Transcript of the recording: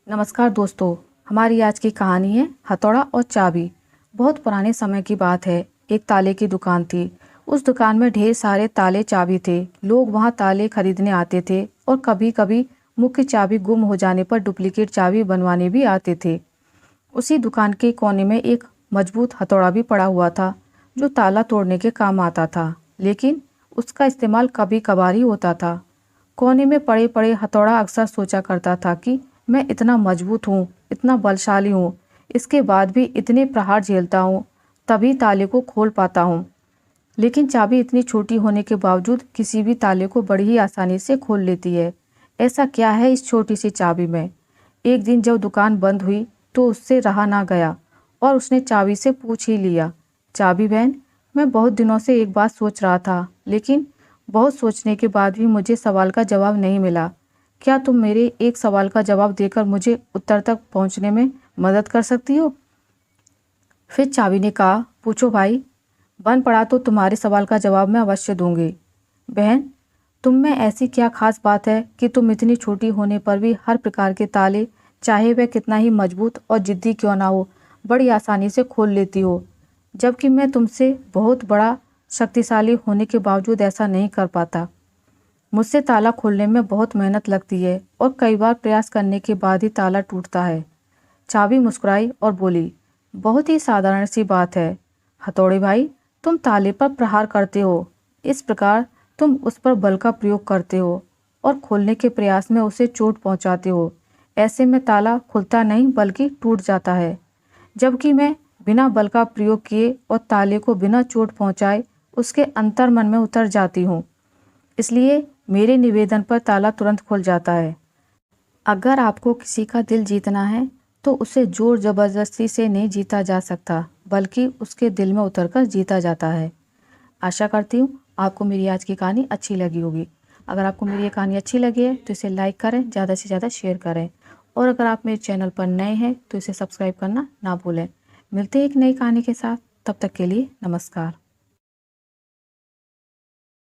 नमस्कार दोस्तों, हमारी आज की कहानी है हथौड़ा और चाबी। बहुत पुराने समय की बात है। एक ताले की दुकान थी। उस दुकान में ढेर सारे ताले चाबी थे। लोग वहां ताले खरीदने आते थे और कभी कभी मुख्य चाबी गुम हो जाने पर डुप्लीकेट चाबी बनवाने भी आते थे। उसी दुकान के कोने में एक मजबूत हथौड़ा भी पड़ा हुआ था जो ताला तोड़ने के काम आता था, लेकिन उसका इस्तेमाल कभी कभार ही होता था। कोने में पड़े पड़े हथौड़ा अक्सर सोचा करता था कि मैं इतना मजबूत हूँ, इतना बलशाली हूँ, इसके बाद भी इतने प्रहार झेलता हूँ, तभी ताले को खोल पाता हूँ। लेकिन चाबी इतनी छोटी होने के बावजूद किसी भी ताले को बड़ी ही आसानी से खोल लेती है। ऐसा क्या है इस छोटी सी चाबी में? एक दिन जब दुकान बंद हुई तो उससे रहा ना गया और उसने चाबी से पूछ ही लिया, चाबी बहन, मैं बहुत दिनों से एक बात सोच रहा था, लेकिन बहुत सोचने के बाद भी मुझे सवाल का जवाब नहीं मिला। क्या तुम मेरे एक सवाल का जवाब देकर मुझे उत्तर तक पहुंचने में मदद कर सकती हो? फिर चाबी ने कहा, पूछो भाई, बन पड़ा तो तुम्हारे सवाल का जवाब मैं अवश्य दूंगी। बहन, तुम में ऐसी क्या खास बात है कि तुम इतनी छोटी होने पर भी हर प्रकार के ताले, चाहे वह कितना ही मजबूत और जिद्दी क्यों ना हो, बड़ी आसानी से खोल लेती हो, जबकि मैं तुमसे बहुत बड़ा शक्तिशाली होने के बावजूद ऐसा नहीं कर पाता। मुझसे ताला खोलने में बहुत मेहनत लगती है और कई बार प्रयास करने के बाद ही ताला टूटता है। चाबी मुस्कुराई और बोली, बहुत ही साधारण सी बात है हथौड़े भाई, तुम ताले पर प्रहार करते हो। इस प्रकार तुम उस पर बल का प्रयोग करते हो और खोलने के प्रयास में उसे चोट पहुंचाते हो। ऐसे में ताला खुलता नहीं बल्कि टूट जाता है, जबकि मैं बिना बल का प्रयोग किए और ताले को बिना चोट पहुंचाए उसके अंतर्मन में उतर जाती हूँ। इसलिए मेरे निवेदन पर ताला तुरंत खुल जाता है। अगर आपको किसी का दिल जीतना है तो उसे जोर जबरदस्ती से नहीं जीता जा सकता, बल्कि उसके दिल में उतरकर जीता जाता है। आशा करती हूँ आपको मेरी आज की कहानी अच्छी लगी होगी। अगर आपको मेरी ये कहानी अच्छी लगी है तो इसे लाइक करें, ज़्यादा से ज़्यादा शेयर करें, और अगर आप मेरे चैनल पर नए हैं तो इसे सब्सक्राइब करना ना भूलें। मिलते हैं एक नई कहानी के साथ, तब तक के लिए नमस्कार।